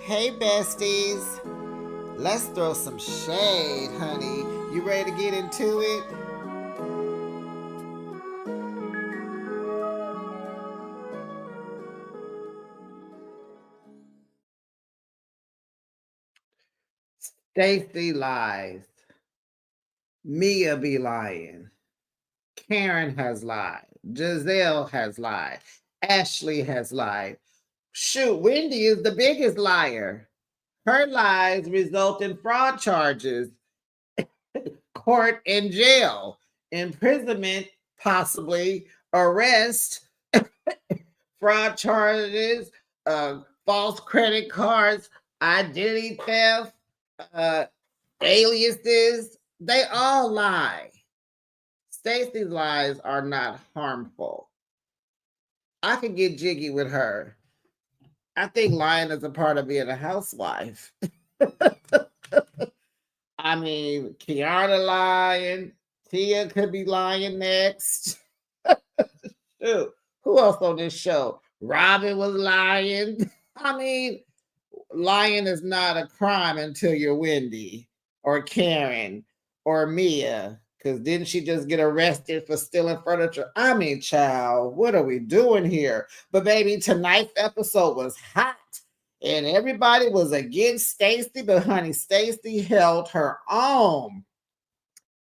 Hey, besties. Let's throw some shade, honey. You ready to get into it? Stacey lies. Mia be lying. Karen has lied. Giselle has lied. Ashley has lied. Shoot, Wendy is the biggest liar. Her lies result in fraud charges, court and jail, imprisonment, possibly arrest, fraud charges, false credit cards, identity theft, uh, aliases. They all lie. Stacey's lies are not harmful. I could get jiggy with her. I think lying is a part of being a housewife. I mean, Kiana lying, Tia could be lying next. Shoot, who else on this show? Robin was lying. I mean, lying is not a crime until you're Wendy or Karen or Mia. Because didn't she just get arrested for stealing furniture? I mean, child, what are we doing here? But baby, tonight's episode was hot. And everybody was against Stacey, but honey, Stacey held her own.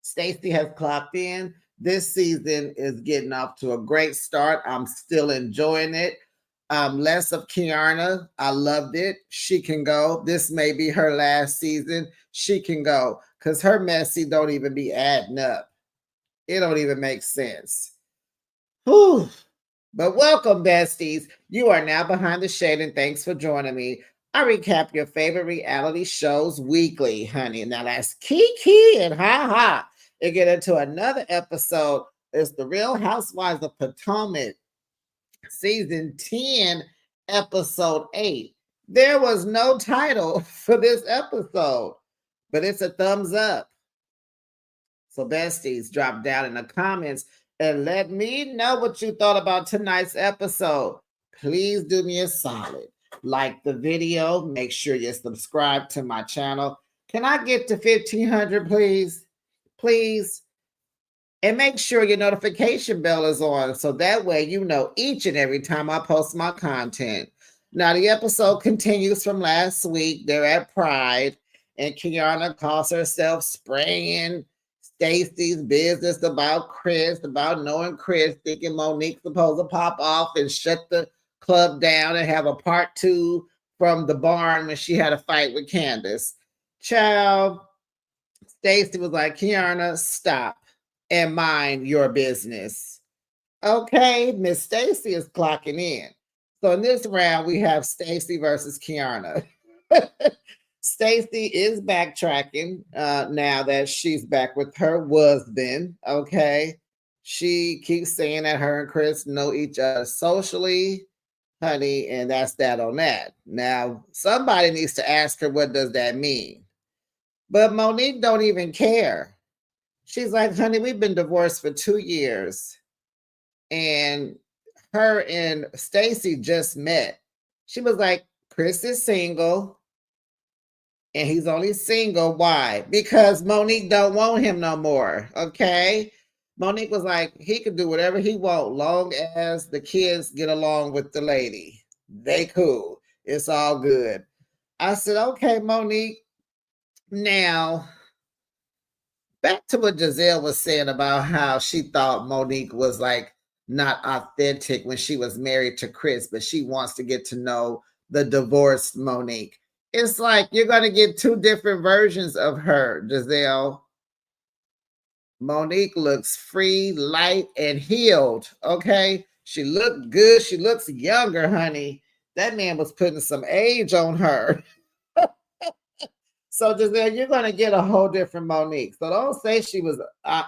Stacey has clocked in. This season is getting off to a great start. I'm still enjoying it. Less of Kiana. I loved it. She can go. This may be her last season. She can go because her messy don't even be adding up. It don't even make sense. Whew. But welcome, besties. You are now behind the shade, and thanks for joining me. I recap your favorite reality shows weekly, honey. Now that's Kiki and Ha Ha. And get into another episode. It's the Real Housewives of Potomac, season 10, episode 8. There was no title for this episode, but it's a thumbs up. So, besties, drop down in the comments and let me know what you thought about tonight's episode. Please do me a solid. Like the video, make sure you subscribe to my channel. Can I get to 1,500, please? Please. And make sure your notification bell is on so that way you know each and every time I post my content. Now, the episode continues from last week. They're at Pride, and Kiana calls herself spraying Stacey's business about Chris, about knowing Chris, thinking Monique's supposed to pop off and shut the club down and have a part two from the barn when she had a fight with Candace. Child, Stacey was like, Kiana, stop and mind your business. Okay, Miss Stacey is clocking in. So in this round, we have Stacey versus Kiana. Stacey is backtracking now that she's back with her husband. Okay. She keeps saying that her and Chris know each other socially, honey, and that's that on that. Now, somebody needs to ask her what does that mean? But Monique don't even care. She's like, honey, we've been divorced for 2 years. And her and Stacey just met. She was like, Chris is single. And he's only single. Why? Because Monique don't want him no more. Okay. Monique was like, he could do whatever he want, long as the kids get along with the lady. They cool. It's all good. I said, okay, Monique. Now, back to what Giselle was saying about how she thought Monique was like not authentic when she was married to Chris, but she wants to get to know the divorced Monique. It's like you're going to get two different versions of her, Giselle. Monique looks free, light, and healed. Okay. She looked good. She looks younger, honey. That man was putting some age on her. So, Giselle, you're going to get a whole different Monique. So don't say she was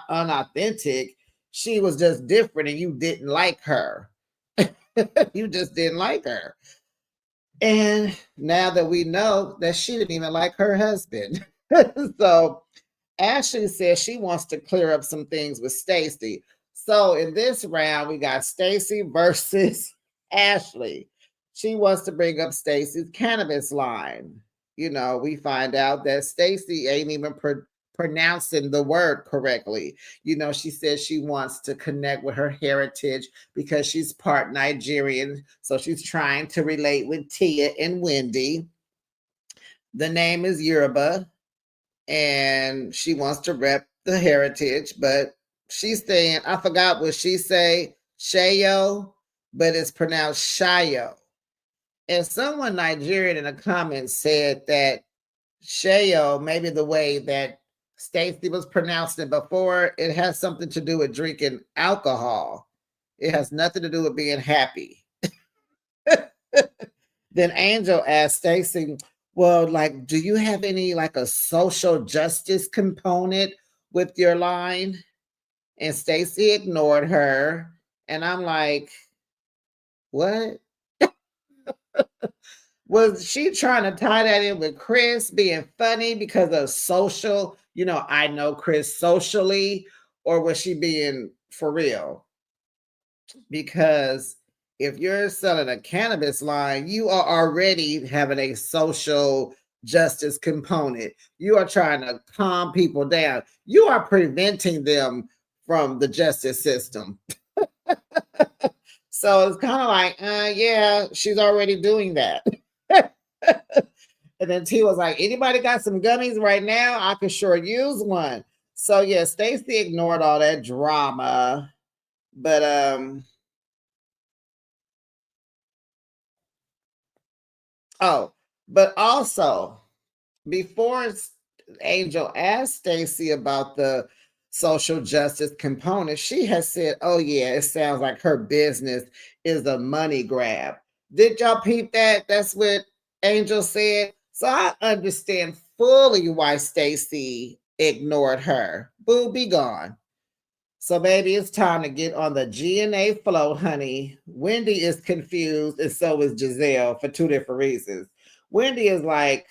unauthentic. She was just different and you didn't like her. You just didn't like her. And now that we know that she didn't even like her husband. So Ashley says she wants to clear up some things with Stacey. So in this round, we got Stacey versus Ashley. she wants to bring up Stacey's cannabis line. We find out that Stacey ain't even pronouncing the word correctly. She says she wants to connect with her heritage because she's part Nigerian. So she's trying to relate with Tia and Wendy. The name is Yoruba, and she wants to rep the heritage, but she's saying, I forgot what she say, Shayo, but it's pronounced Shayo. And someone Nigerian in the comments said that Shayo, maybe the way that Stacey was pronouncing it before, it has something to do with drinking alcohol. It has nothing to do with being happy. Then Angel asked Stacey, well, like, do you have any like a social justice component with your line? And Stacey ignored her. And I'm like, what? Was she trying to tie that in with Chris being funny because of social, I know Chris socially, or was she being for real? Because if you're selling a cannabis line, you are already having a social justice component. You are trying to calm people down. You are preventing them from the justice system. So it's kind of like, yeah, she's already doing that. And then T was like, anybody got some gummies right now? I could sure use one. So yeah, Stacey ignored all that drama. But but also before Angel asked Stacey about the social justice component, she has said, oh yeah, it sounds like her business is a money grab. Did y'all peep that? That's what Angel said. So I understand fully why Stacey ignored her. Boo, be gone. So maybe it's time to get on the G&A float, honey. Wendy is confused, and so is Giselle for two different reasons. Wendy is like,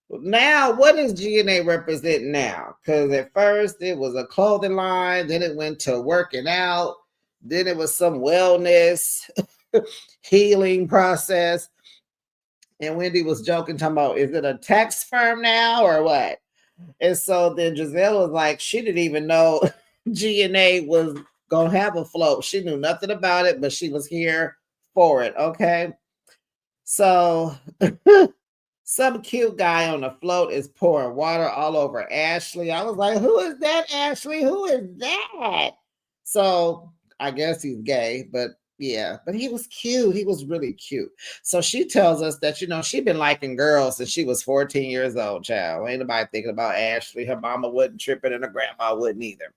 now what does G&A represent now? Because at first it was a clothing line, then it went to working out, then it was some wellness healing process. And Wendy was joking, talking about, is it a tax firm now or what? And so then Giselle was like, she didn't even know G&A was going to have a float. She knew nothing about it, but she was here for it. Okay. So some cute guy on the float is pouring water all over Ashley. I was like, who is that, Ashley? Who is that? So I guess he's gay, but yeah, but he was cute. He was really cute. So she tells us that, she's been liking girls since she was 14 years old, child. Ain't nobody thinking about Ashley. Her mama wasn't tripping and her grandma wouldn't either.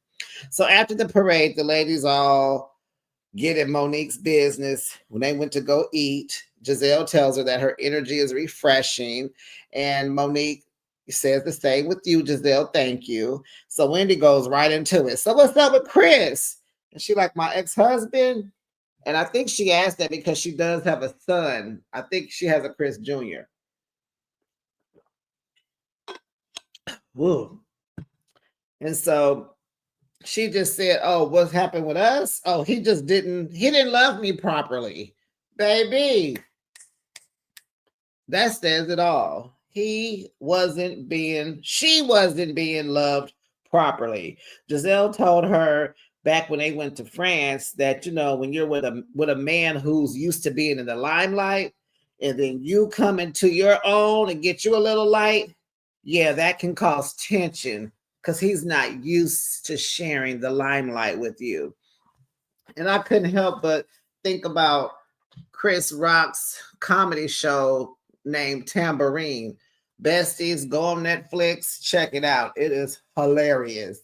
So after the parade, the ladies all get in Monique's business. When they went to go eat, Giselle tells her that her energy is refreshing. And Monique says the same with you, Giselle. Thank you. So Wendy goes right into it. So what's up with Chris? And she like, my ex-husband? And I think she asked that because she does have a son. I think she has a Chris Jr. Woo. And so she just said, oh, what's happened with us? Oh, he didn't love me properly. Baby, that says it all. She wasn't being loved properly. Giselle told her back when they went to France that, when you're with a man who's used to being in the limelight, and then you come into your own and get you a little light, yeah, that can cause tension because he's not used to sharing the limelight with you. And I couldn't help but think about Chris Rock's comedy show named Tambourine. Besties, go on Netflix, check it out. It is hilarious.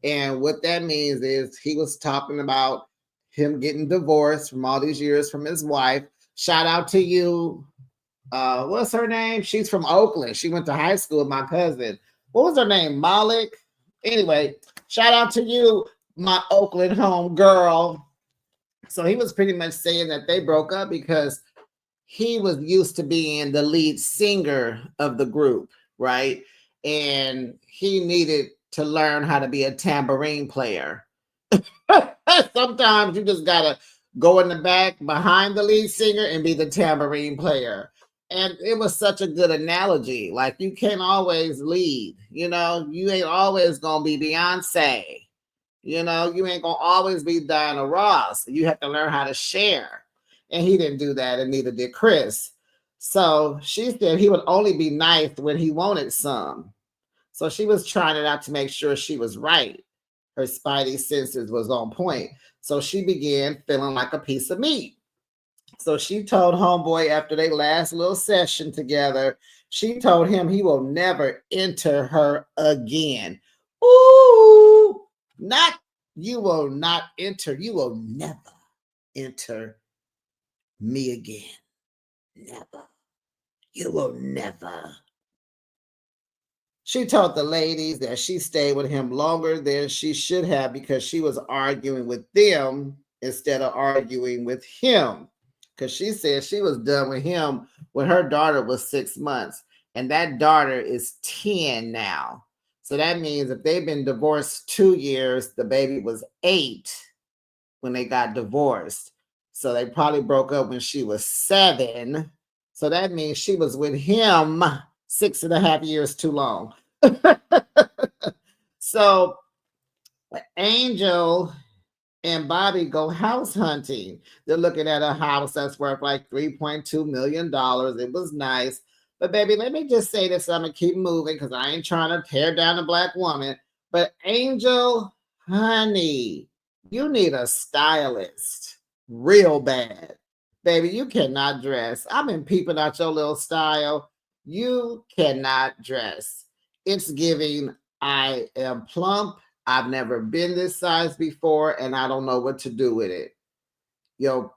And what that means is he was talking about him getting divorced from all these years from his wife. Shout out to you. What's her name? She's from Oakland. She went to high school with my cousin. What was her name? Malik? Anyway, shout out to you, my Oakland home girl. So he was pretty much saying that they broke up because he was used to being the lead singer of the group, right? And he needed to learn how to be a tambourine player. Sometimes you just gotta go in the back behind the lead singer and be the tambourine player. And it was such a good analogy. Like, you can't always lead, you ain't always gonna be Beyonce. You ain't gonna always be Diana Ross. You have to learn how to share. And he didn't do that, and neither did Chris. So she said he would only be nice when he wanted some. So she was trying it out to make sure she was right. Her spidey senses was on point. So she began feeling like a piece of meat. So she told Homeboy after they last little session together, she told him he will never enter her again. Ooh, not you will not enter. You will never enter me again. Never. You will never. She told the ladies that she stayed with him longer than she should have because she was arguing with them instead of arguing with him. Because she said she was done with him when her daughter was 6 months, and that daughter is 10 now. So that means if they've been divorced 2 years, the baby was 8 when they got divorced. So they probably broke up when she was 7. So that means she was with him 6.5 years too long. So Angel and Bobby go house hunting. They're looking at a house that's worth like $3.2 million. It was nice. But baby, let me just say this. I'm going to keep moving because I ain't trying to tear down a black woman. But Angel, honey, you need a stylist real bad. Baby, you cannot dress. I've been peeping out your little style. You cannot dress. It's giving I am plump. I've never been this size before, and I don't know what to do with it. Your,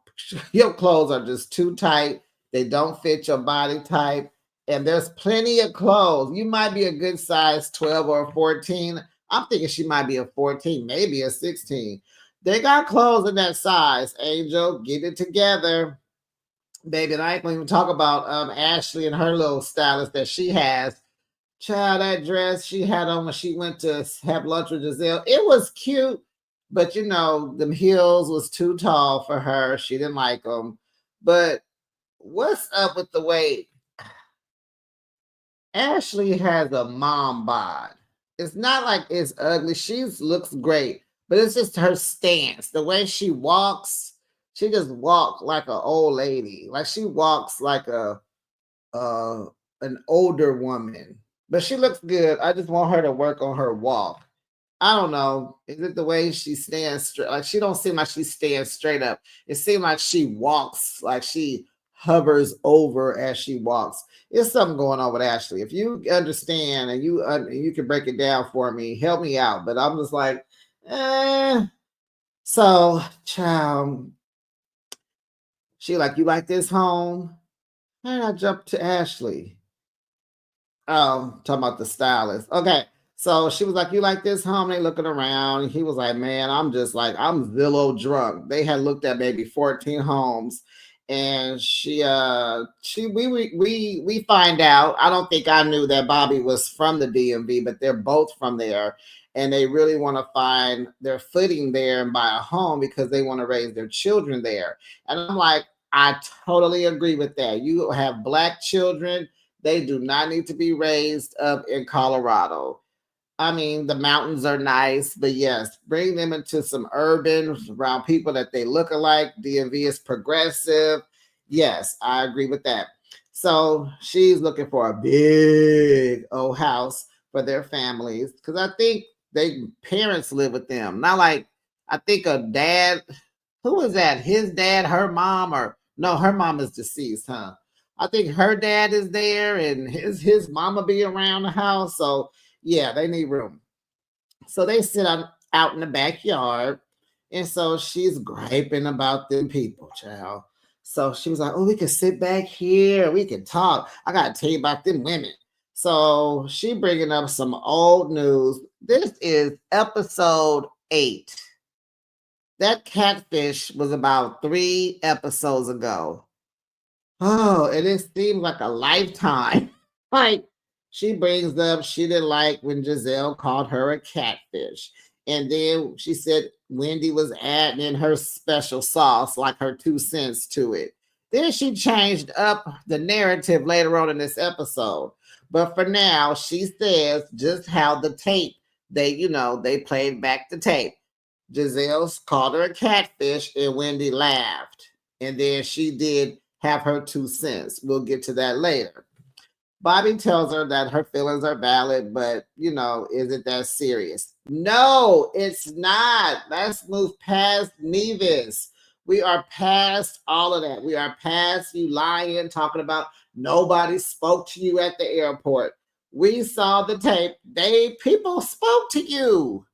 your clothes are just too tight. They don't fit your body type. And there's plenty of clothes. You might be a good size 12 or 14. I'm thinking she might be a 14, maybe a 16. They got clothes in that size. Angel, get it together. Baby, and I ain't gonna even talk about Ashley and her little stylist that she has. Child, that dress she had on when she went to have lunch with Giselle, it was cute, but them heels was too tall for her. She didn't like them. But what's up with the way Ashley has a mom bod? It's not like it's ugly. She looks great, but it's just her stance, the way she walks. She just walks like an old lady. Like she walks like uh an older woman, but she looks good. I just want her to work on her walk. I don't know. Is it the way she stands straight? Like she don't seem like she stands straight up. It seems like she walks, like she hovers over as she walks. There's something going on with Ashley. If you understand and you can break it down for me, help me out. But I'm just like, eh. So, child, she like, you like this home? And I jumped to Ashley. Oh, talking about the stylist. Okay. So she was like, you like this home? They looking around. He was like, man, I'm just like, I'm Zillow drunk. They had looked at maybe 14 homes. And we find out. I don't think I knew that Bobby was from the DMV, but they're both from there. And they really want to find their footing there and buy a home because they want to raise their children there. And I'm like, I totally agree with that. You have black children, they do not need to be raised up in Colorado. I mean, the mountains are nice, but yes, bring them into some urban around people that they look alike. DMV is progressive. Yes, I agree with that. So she's looking for a big old house for their families because I think they parents live with them. Not like I think a dad. Who was that? His dad, her mom, or no? Her mom is deceased, huh? I think her dad is there, and his mama be around the house. So yeah, they need room. So they sit out in the backyard. And so she's griping about them people, child. So she was like, oh, we can sit back here. We can talk. I got to tell you about them women. So she bringing up some old news. This is episode 8. That catfish was about 3 episodes ago. Oh, and it seems like a lifetime. Like she brings up she didn't like when Giselle called her a catfish. And then she said Wendy was adding in her special sauce, like her 2 cents to it. Then she changed up the narrative later on in this episode. But for now, she says just how the tape, they played back the tape. Giselle called her a catfish and Wendy laughed. And then she did have her 2 cents. We'll get to that later. Bobby tells her that her feelings are valid, but is it that serious? No, it's not. Let's move past Nevis. We are past all of that. We are past you lying, talking about nobody spoke to you at the airport. We saw the tape. People spoke to you.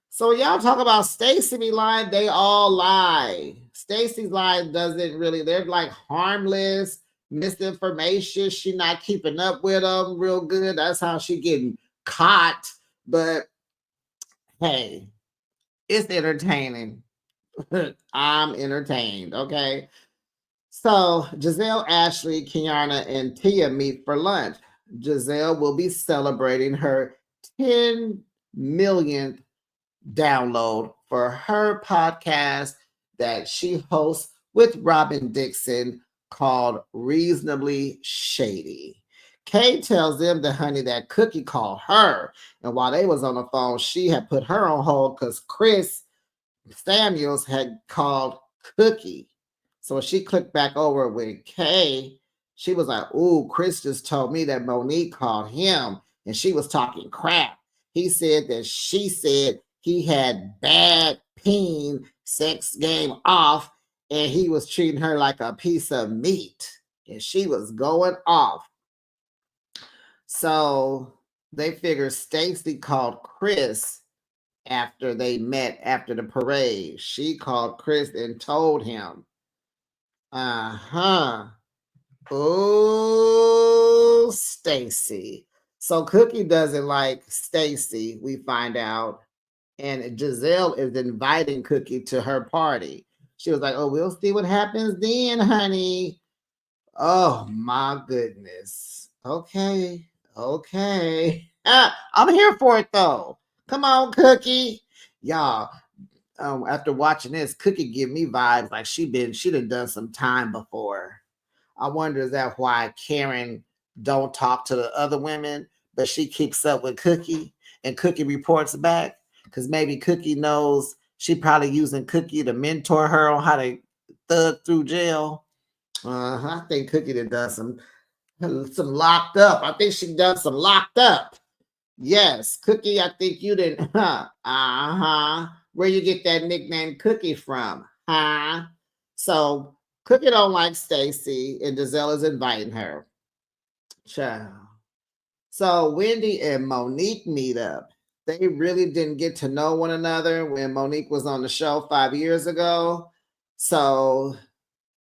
So y'all talk about Stacey be lying, they all lie. Stacey's lie doesn't really, they're like harmless, misinformation. She not keeping up with them real good. That's how she getting caught. But hey, it's entertaining. I'm entertained, okay? So Giselle, Ashley, Kiana, and Tia meet for lunch. Giselle will be celebrating her 10 millionth download for her podcast that she hosts with Robin Dixon called Reasonably Shady. Kay tells them the honey that Cookie called her, and while they was on the phone, she had put her on hold because Chris Samuels had called Cookie. So when she clicked back over with Kay, she was like, "Ooh, Chris just told me that Monique called him and she was talking crap. He said that she said he had bad peen sex game off and he was treating her like a piece of meat." And she was going off. So they figured Stacey called Chris after they met after the parade. She called Chris and told him. Uh-huh. Oh, Stacey. So Cookie doesn't like Stacey, we find out. And Giselle is inviting Cookie to her party. She was like, "Oh, we'll see what happens then, honey." Oh my goodness. Okay. Okay. I'm here for it though. Come on, Cookie. Y'all, after watching this, Cookie give me vibes like she done some time before. I wonder is that why Karen don't talk to the other women, but she keeps up with Cookie and Cookie reports back? Because maybe Cookie knows she probably using Cookie to mentor her on how to thug through jail. I think Cookie done some locked up. I think she done some locked up. Yes, Cookie, I think you didn't. Huh? Uh-huh. Where you get that nickname Cookie from? Huh? So Cookie don't like Stacey, and Giselle is inviting her. Child. So Wendy and Monique meet up. They really didn't get to know one another when Monique was on the show 5 years ago. So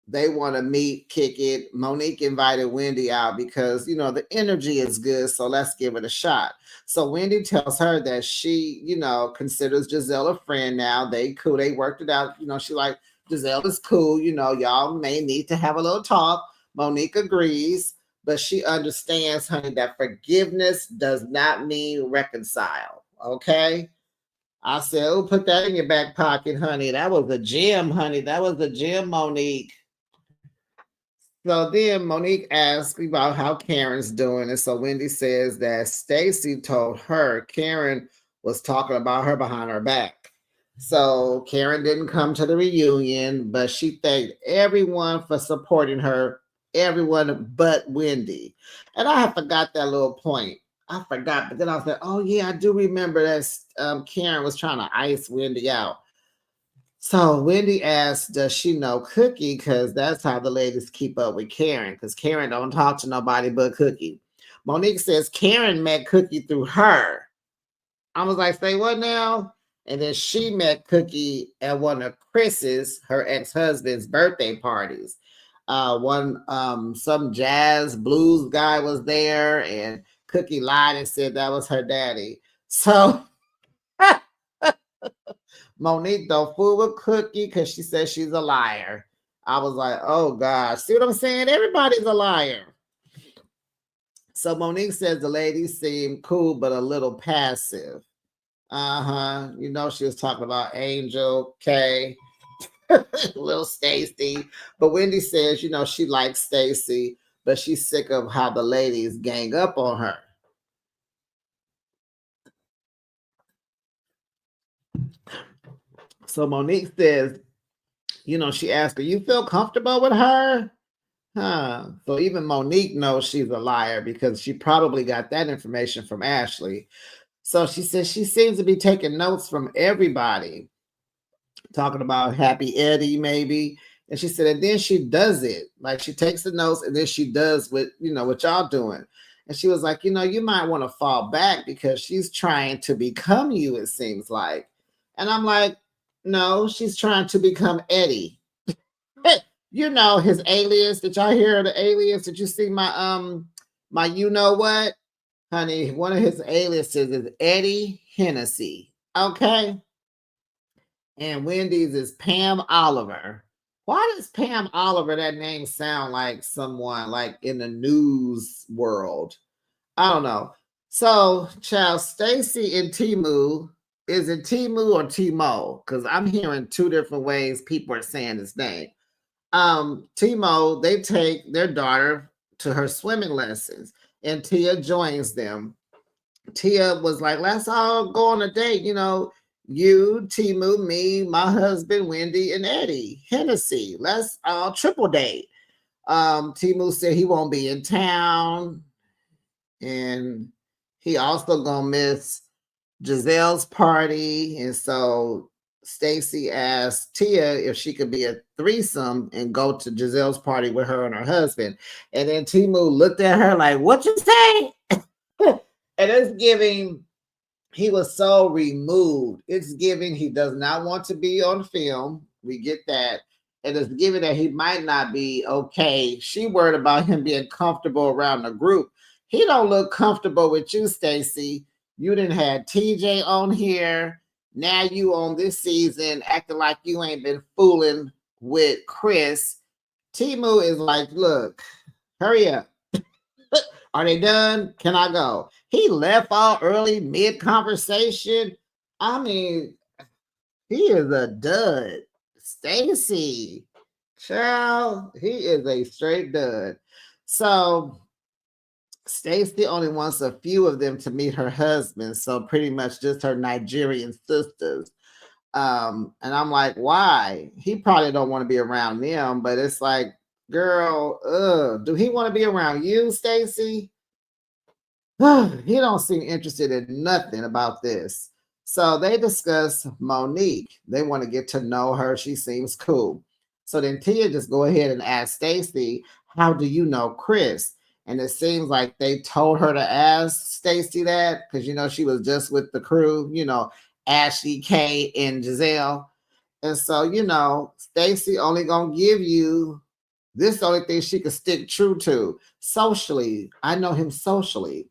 they want to meet, kick it. Monique invited Wendy out because, the energy is good. So let's give it a shot. So Wendy tells her that she, considers Giselle a friend now. They cool. They worked it out. She like, Giselle is cool. Y'all may need to have a little talk. Monique agrees, but she understands, honey, that forgiveness does not mean reconcile. Okay. I said, "Oh, put that in your back pocket, honey. That was a gem, honey. That was a gem, Monique." So then Monique asked about how Karen's doing. And so Wendy says that Stacey told her Karen was talking about her behind her back. So Karen didn't come to the reunion, but she thanked everyone for supporting her, everyone but Wendy. And I had forgot that little point. I forgot, but then I was like, "Oh yeah, I do remember that Karen was trying to ice Wendy out." So Wendy asked, "Does she know Cookie?" Because that's how the ladies keep up with Karen. Because Karen don't talk to nobody but Cookie. Monique says Karen met Cookie through her. I was like, "Say what now?" And then she met Cookie at one of Chris's, her ex-husband's birthday parties. Some jazz blues guy was there, and Cookie lied and said that was her daddy. So Monique don't fool with Cookie because she says she's a liar. I was like, "Oh gosh, see what I'm saying? Everybody's a liar." So Monique says the ladies seem cool but a little passive. You know, she was talking about Angel, Kay, little Stacey. But Wendy says, you know, she likes Stacey, but she's sick of how the ladies gang up on her. So Monique says, you know, she asked her, you feel comfortable with her? Huh. So even Monique knows she's a liar because she probably got that information from Ashley. So she says she seems to be taking notes from everybody, talking about Happy Eddie, maybe. And she said, and then she does it. Like she takes the notes and then she does what, you know, what y'all doing. And she was like, you know, you might want to fall back because she's trying to become you, it seems like. And I'm like, no, she's trying to become Eddie. You know his alias. Did y'all hear the alias? Did you see my you know what? Honey, one of his aliases is Eddie Hennessy. Okay. And Wendy's is Pam Oliver. Why does Pam Oliver, that name sound like someone like in the news world? I don't know. So, child, Stacey and Timu, is it Timu or Timo? Because I'm hearing two different ways people are saying his name. Timo, they take their daughter to her swimming lessons, and Tia joins them. Tia was like, let's all go on a date, you know, you, Timu, me, my husband, Wendy, and Eddie Hennessy. Let's all triple date. Timu said he won't be in town, and he also gonna miss Giselle's party. And so Stacey asked Tia if she could be a threesome and go to Giselle's party with her and her husband. And then Timu looked at her like, what you say? And it's giving, he was so removed. It's giving he does not want to be on film. We get that. And it's giving that he might not be okay. She worried about him being comfortable around the group. He don't look comfortable with you, Stacey. You didn't have TJ on here. Now you on this season acting like you ain't been fooling with Chris. Timu is like, look, hurry up. Are they done? Can I go? He left all early, mid conversation. I mean, he is a dud. Stacey, child, he is a straight dud. So Stacey only wants a few of them to meet her husband, so pretty much just her Nigerian sisters. And I'm like, why? He probably don't want to be around them, but it's like, girl, do he want to be around you, Stacey? He don't seem interested in nothing about this. So they discuss Monique. They want to get to know her. She seems cool. So then Tia just go ahead and ask Stacey, how do you know Chris? And it seems like they told her to ask Stacey that because you know she was just with the crew, you know, Ashley, Kay, and Giselle. And so, you know, Stacey only gonna give you this the only thing she could stick true to. Socially. I know him socially.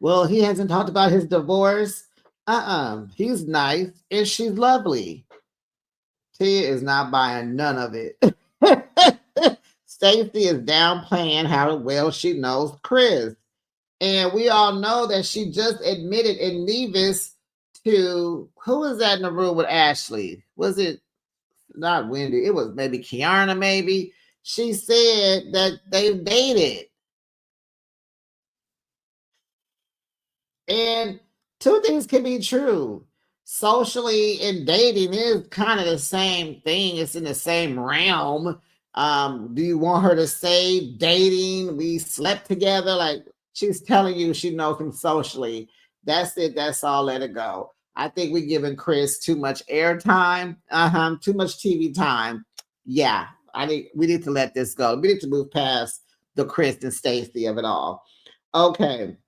Well, he hasn't talked about his divorce. He's nice and she's lovely. Tia is not buying none of it. Stacey is downplaying how well she knows Chris. And we all know that she just admitted in Nevis to who was that in the room with Ashley? Was it not Wendy? It was maybe Kiana, maybe. She said that they dated. And two things can be true. Socially and dating is kind of the same thing. It's in the same realm. Do you want her to say dating? We slept together. Like she's telling you she knows him socially. That's it. That's all. Let it go. I think we're giving Chris too much airtime. Too much TV time. Yeah. We need to let this go. We need to move past the Chris and Stacey of it all. Okay.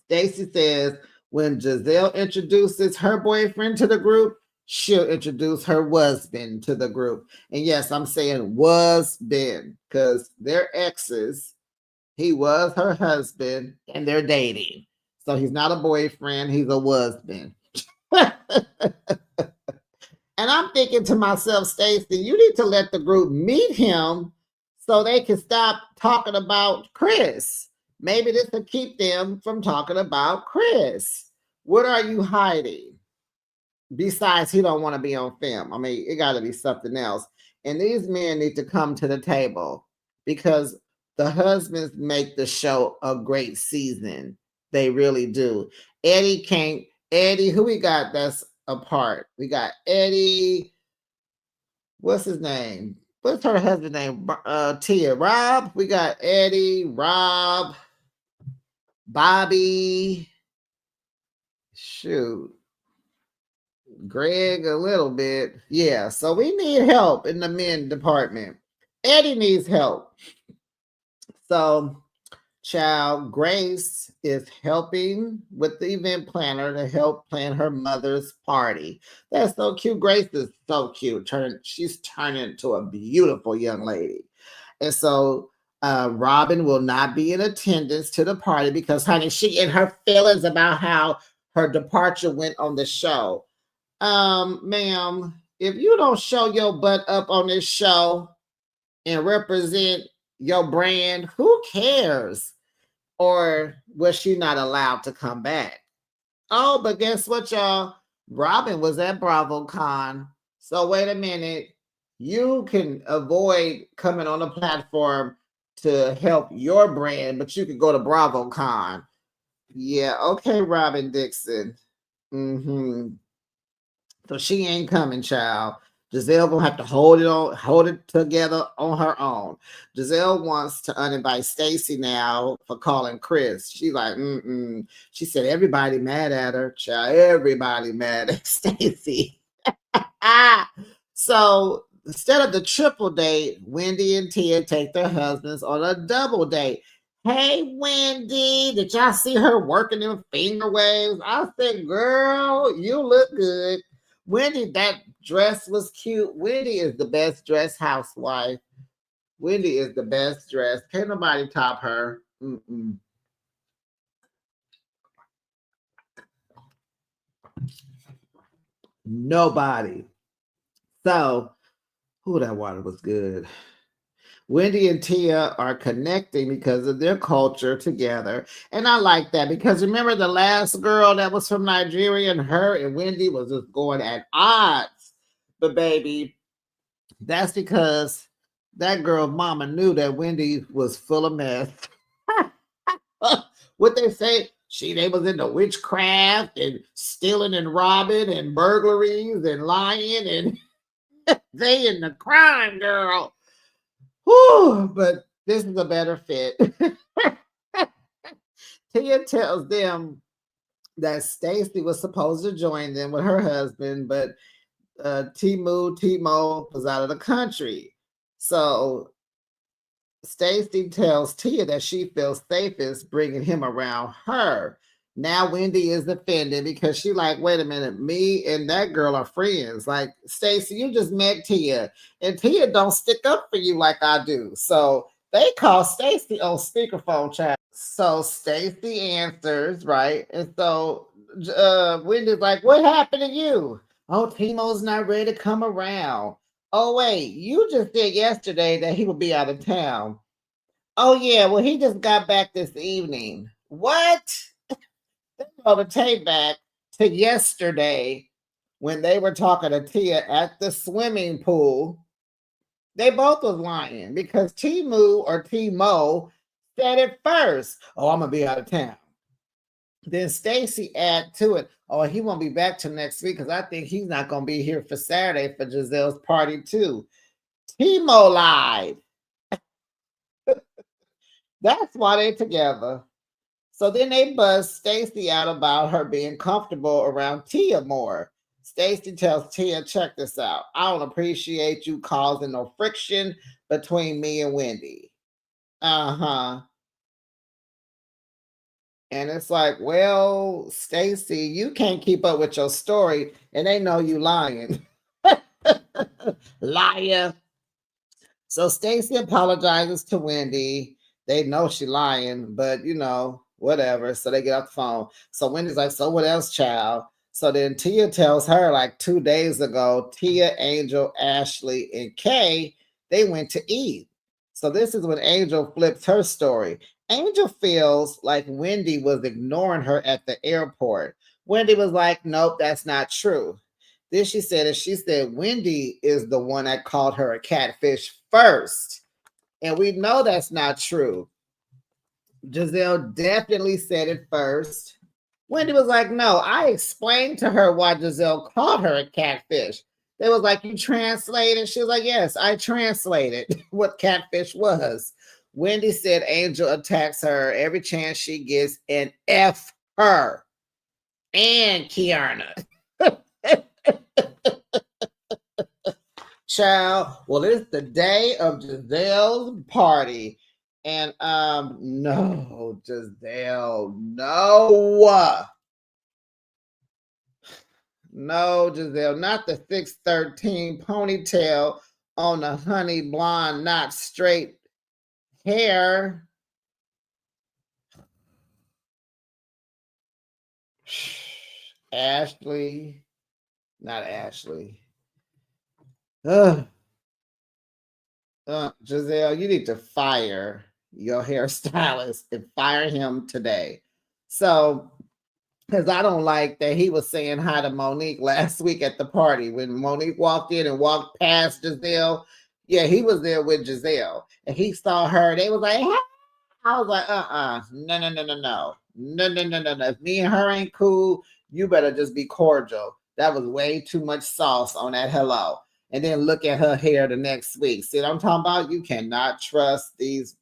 Stacey says when Giselle introduces her boyfriend to the group, she'll introduce her husband to the group. And yes, I'm saying was been because they're exes. He was her husband and they're dating. So he's not a boyfriend, he's a husband. And I'm thinking to myself, Stacey, you need to let the group meet him so they can stop talking about Chris. Maybe this will keep them from talking about Chris. What are you hiding? Besides, he don't want to be on film. I mean, it got to be something else. And these men need to come to the table because the husbands make the show a great season. They really do. Eddie can't. Eddie, who we got that's apart? We got Eddie. What's his name? What's her husband's name? Tia. Rob. We got Eddie, Rob, Bobby. Shoot. Greg a little bit. Yeah, so we need help in the men department. Eddie needs help. So, child Grace is helping with the event planner to help plan her mother's party. That's so cute. Grace is so cute. She's turning into a beautiful young lady. And so Robin will not be in attendance to the party because, honey, she in her feelings about how her departure went on the show. Ma'am, if you don't show your butt up on this show and represent your brand, who cares? Or was she not allowed to come back? Oh, but guess what, y'all? Robin was at BravoCon. So wait a minute. You can avoid coming on the platform to help your brand, but you could go to BravoCon. Yeah, okay, Robin Dixon. Mm-hmm. So she ain't coming, child. Giselle gonna have to hold it together on her own. Giselle wants to uninvite Stacey now for calling Chris. She like, mm-mm. She said everybody mad at her, child. Everybody mad at Stacey. So instead of the triple date, Wendy and Tia take their husbands on a double date. Hey, Wendy, did y'all see her working them finger waves? I said, girl, you look good. Wendy, that dress was cute. Wendy is the best dressed housewife. Wendy is the best dressed. Can't nobody top her. Mm-mm. Nobody. So, who that water was good. Wendy and Tia are connecting because of their culture together. And I like that because remember the last girl that was from Nigeria and her and Wendy was just going at odds. But baby, that's because that girl mama knew that Wendy was full of mess. What they say, they was into witchcraft and stealing and robbing and burglaries and lying and they in the crime, girl. Whew, but this is a better fit. Tia tells them that Stacey was supposed to join them with her husband, but Timo was out of the country. So Stacey tells Tia that she feels safest bringing him around her. Now Wendy is offended because she like, wait a minute, me and that girl are friends. Like, Stacey, you just met Tia, and Tia don't stick up for you like I do. So they call Stacey on speakerphone, child. So Stacey answers, right? And so Wendy's like, what happened to you? Oh, Timo's not ready to come around. Oh, wait, you just said yesterday that he would be out of town. Oh, yeah, well, he just got back this evening. What? They go the tape back to yesterday when they were talking to Tia at the swimming pool. They both was lying because Timu or Timo said it first. Oh, I'm gonna be out of town. Then Stacey add to it. Oh, he won't be back till next week because I think he's not gonna be here for Saturday for Giselle's party too. Timo lied. That's why they together. So then they buzz Stacey out about her being comfortable around Tia more. Stacey tells Tia, check this out. I don't appreciate you causing no friction between me and Wendy. Uh-huh. And it's like, well, Stacey, you can't keep up with your story and they know you lying. Liar. So Stacey apologizes to Wendy. They know she lying, but whatever. So they get off the phone. So Wendy's like, so what else, child? So then Tia tells her like 2 days ago, Tia, Angel, Ashley, and Kay, they went to eat. So this is when Angel flips her story. Angel feels like Wendy was ignoring her at the airport. Wendy was like, nope, that's not true. Then she said Wendy is the one that called her a catfish first. And we know that's not true. Giselle definitely said it first. Wendy was like, no, I explained to her why Giselle called her a catfish. They was like, you translated? She was like, yes, I translated what catfish was. Wendy said Angel attacks her every chance she gets and F her and Kiana. Child, well, it's the day of Giselle's party. And no, Giselle, no. No, Giselle, not the 613 ponytail on the honey blonde, not straight hair. Ashley, not Ashley. Ugh. Giselle, you need to fire your hairstylist and fire him today. So, because I don't like that he was saying hi to Monique last week at the party when Monique walked in and walked past Giselle. Yeah, he was there with Giselle and he saw her. They was like, hey. I was like, no, no, no, no, no, no, no, no, no, no. If me and her ain't cool, you better just be cordial. That was way too much sauce on that hello. And then look at her hair the next week. See what I'm talking about? You cannot trust these.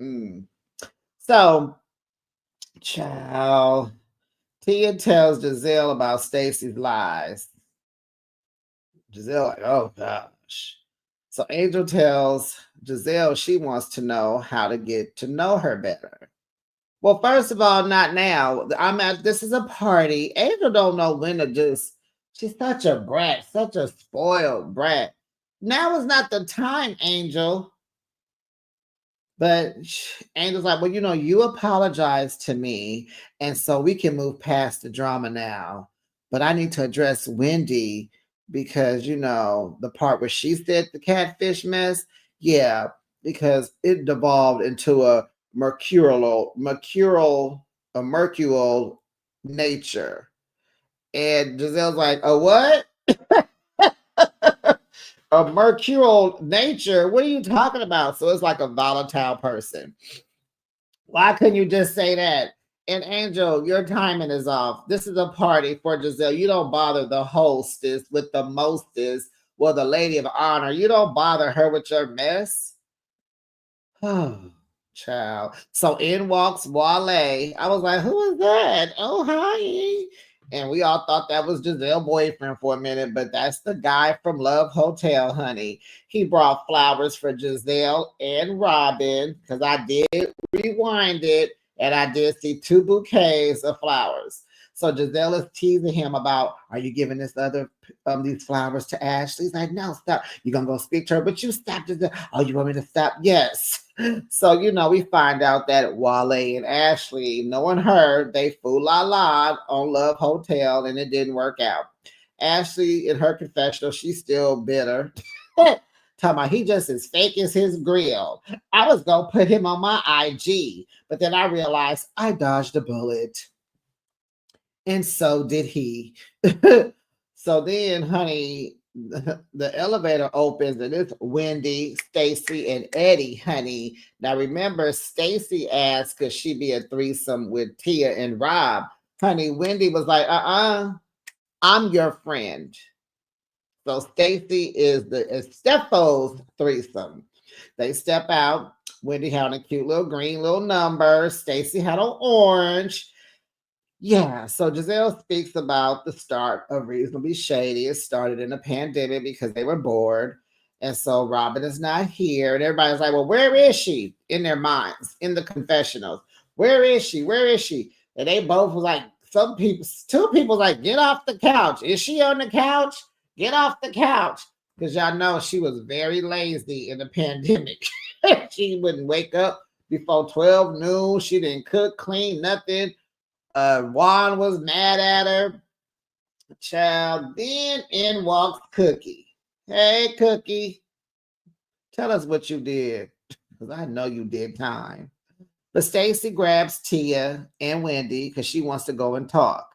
Mm. So, child, Tia tells Giselle about Stacey's lies. Giselle, like, oh gosh. So Angel tells Giselle she wants to know how to get to know her better. Well, first of all, not now. This is a party. Angel don't know when to just, she's such a brat, such a spoiled brat. Now is not the time, Angel. But Angel's like, well, you apologize to me, and so we can move past the drama now. But I need to address Wendy because the part where she said the catfish mess, yeah, because it devolved into a mercurial nature. And Giselle's like, a what? A mercurial nature? What are you talking about? So it's like a volatile person. Why couldn't you just say that? And Angel, your timing is off. This is a party for Giselle. You don't bother the hostess with the mostest, well, the lady of honor. You don't bother her with your mess. Oh, child. So in walks Wale. I was like, who is that? Oh, hi. And we all thought that was Giselle's boyfriend for a minute, but that's the guy from Love Hotel, honey. He brought flowers for Giselle and Robin because I did rewind it and I did see two bouquets of flowers. So Giselle is teasing him about, are you giving these flowers to Ashley? He's like, no, stop. You're gonna go speak to her, but you stop. Oh, you want me to stop? Yes. So we find out that Wale and Ashley, knowing her, they fool la la on Love Hotel, and it didn't work out. Ashley, in her confessional, she's still bitter. Talking about he just as fake as his grill. I was gonna put him on my IG, but then I realized I dodged a bullet. And so did he. So then, honey, the elevator opens and it's Wendy, Stacey, and Eddie, honey. Now remember, Stacey asked could she be a threesome with Tia and Rob. Honey, Wendy was like, I'm your friend. So Stacey is Stefo's threesome. They step out. Wendy had a cute little green little number. Stacey had an orange. Yeah, so Giselle speaks about the start of Reasonably Shady. It started in a pandemic because they were bored. And so Robin is not here. And everybody's like, well, where is she? In their minds, in the confessionals. Where is she? Where is she? And they both was like, two people like, get off the couch. Is she on the couch? Get off the couch. Because y'all know she was very lazy in the pandemic. She wouldn't wake up before 12 noon. She didn't cook, clean, nothing. Juan was mad at her. Child, then in walks Cookie. Hey, Cookie, tell us what you did, because I know you did time. But Stacey grabs Tia and Wendy because she wants to go and talk.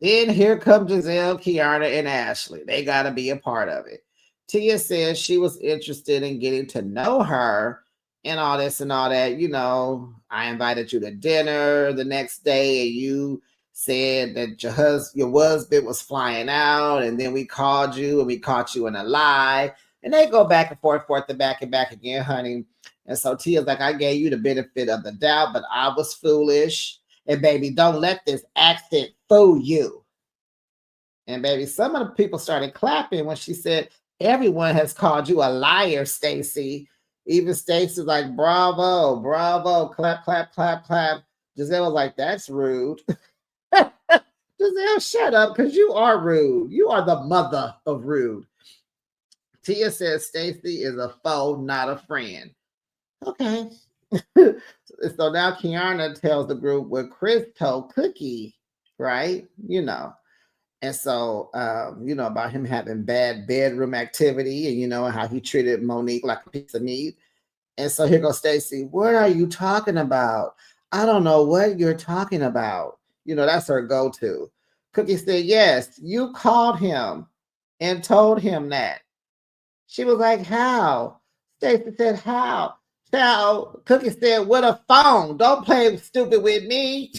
Then here come Giselle, Kiana, and Ashley. They got to be a part of it. Tia says she was interested in getting to know her and all this and all that. You know, I invited you to dinner the next day, and you said that your husband was flying out, and then we called you and we caught you in a lie. And they go back and forth and back again, honey. And so Tia's like, I gave you the benefit of the doubt, but I was foolish. And baby, don't let this accent fool you. And baby, some of the people started clapping when she said, everyone has called you a liar, Stacey. Even Stacey was like, bravo, bravo, clap, clap, clap, clap. Giselle was like, that's rude. Giselle, shut up, because you are rude. You are the mother of rude. Tia says Stacey is a foe, not a friend. Okay. So now Kiana tells the group what Chris told Cookie, right? You know. And so, about him having bad bedroom activity and, how he treated Monique like a piece of meat. And so here goes Stacey. What are you talking about? I don't know what you're talking about. That's her go-to. Cookie said, yes, you called him and told him that. She was like, how? Stacey said, how? Child, Cookie said, with a phone. Don't play stupid with me.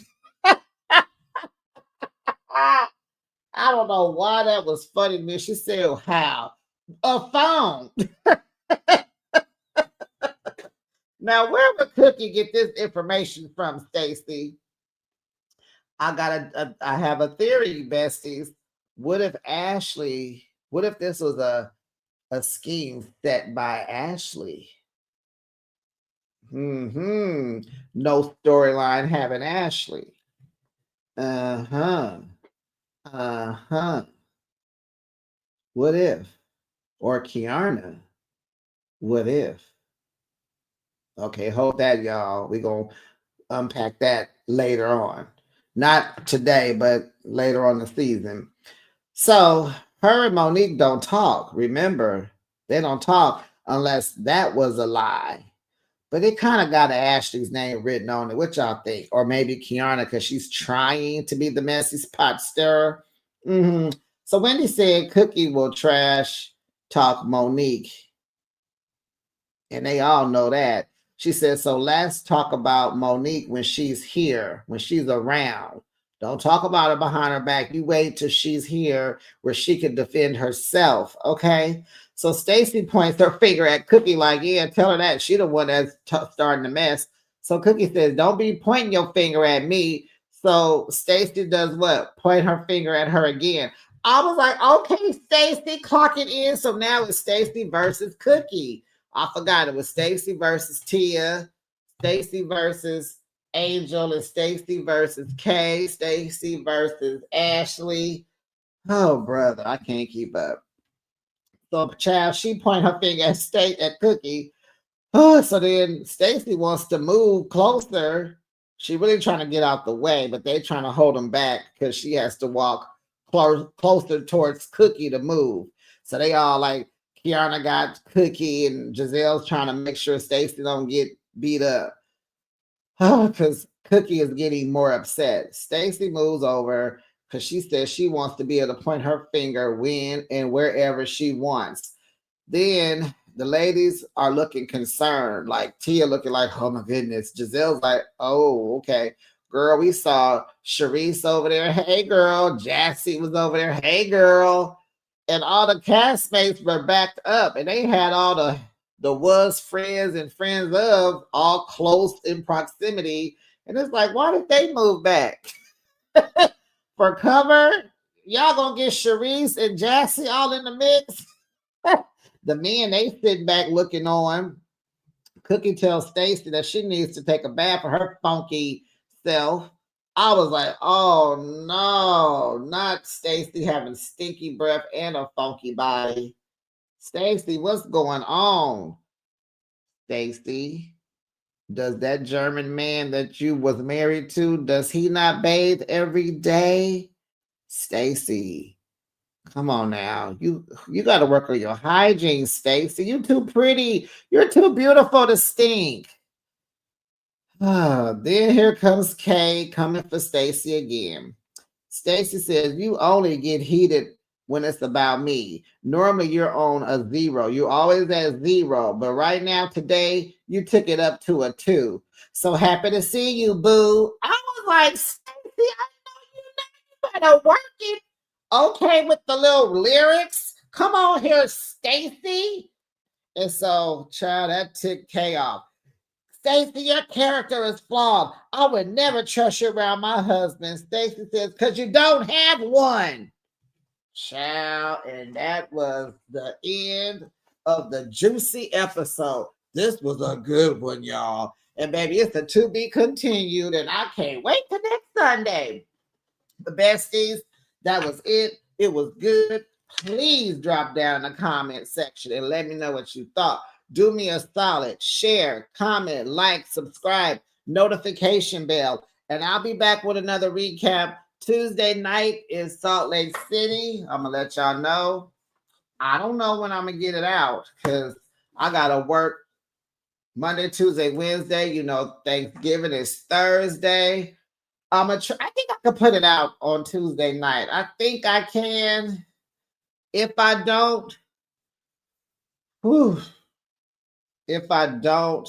I don't know why that was funny to me. She said, how? A phone. Now, where would Cookie get this information from, Stacey? I have a theory, besties. What if this was a scheme set by Ashley? No storyline having Ashley. Uh-huh. Uh-huh. What if? Or Kiana? What if? Okay, hold that, y'all. We're going to unpack that later on. Not today, but later on the season. So her and Monique don't talk. Remember, they don't talk unless that was a lie. But it kind of got Ashley's name written on it. What y'all think? Or maybe Kiana, because she's trying to be the messy pot stirrer. So Wendy said Cookie will trash talk Monique, and they all know that. She said, so let's talk about Monique when she's here, when she's around. Don't talk about her behind her back. You wait till she's here where she can defend herself, okay? So Stacey points her finger at Cookie like, yeah, tell her that. She the one that's starting the mess. So Cookie says, don't be pointing your finger at me. So Stacey does what? Point her finger at her again. I was like, okay, Stacey, clock it in. So now it's Stacey versus Cookie. I forgot it was Stacey versus Tia, Stacey versus Angel, and Stacey versus Kay, Stacey versus Ashley. Oh, brother, I can't keep up. So, child, she point her finger at Cookie. Oh, so then Stacey wants to move closer. She really trying to get out the way, but they trying to hold him back because she has to walk closer towards Cookie to move. So they all like, Kiana got Cookie and Giselle's trying to make sure Stacey don't get beat up. Because Cookie is getting more upset. Stacey moves over because she says she wants to be able to point her finger when and wherever she wants. Then the ladies are looking concerned, like Tia looking like, oh my goodness. Giselle's like, oh, okay. Girl, we saw Sharice over there. Hey, girl. Jassy was over there. Hey, girl. And all the castmates were backed up, and they had all the was friends and friends of all close in proximity. And it's like, why did they move back? For cover? Y'all gonna get Sharice and Jassy all in the mix? The men, they sitting back looking on. Cookie tells Stacey that she needs to take a bath for her funky self. I was like, oh no, not Stacey having stinky breath and a funky body. Stacey, what's going on? Stacey, does that German man that you was married to, does he not bathe every day? Stacey, come on now. You got to work on your hygiene, Stacey. You too pretty. You're too beautiful to stink. Then here comes Kay coming for Stacey again. Stacey says, you only get heated when it's about me. Normally you're on a 0. You always at 0. But right now, today, you took it up to a 2. So happy to see you, boo. I was like, Stacey, I know you better work it. Okay with the little lyrics. Come on here, Stacey. And so, child, that ticked K off. Stacey, your character is flawed. I would never trust you around my husband. Stacey says, because you don't have one. Child, and that was the end of the juicy episode. This was a good one, y'all. And baby, it's a to be continued, and I can't wait till next Sunday. The besties, that was it. It was good. Please drop down in the comment section and let me know what you thought. Do me a solid, share, comment, like, subscribe, notification bell, and I'll be back with another recap Tuesday night in Salt Lake City. I'm gonna let y'all know. I don't know when I'm gonna get it out because I gotta work Monday, Tuesday, Wednesday. You know, Thanksgiving is Thursday. I think I could put it out on Tuesday night. I think I can. If I don't, whew, if I don't,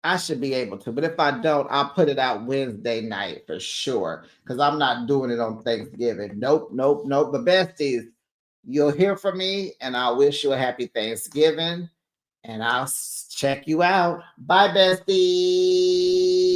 I should be able to. But if I don't, I'll put it out Wednesday night for sure. Because I'm not doing it on Thanksgiving. Nope, nope, nope. But besties, you'll hear from me, and I wish you a happy Thanksgiving. And I'll check you out. Bye, besties.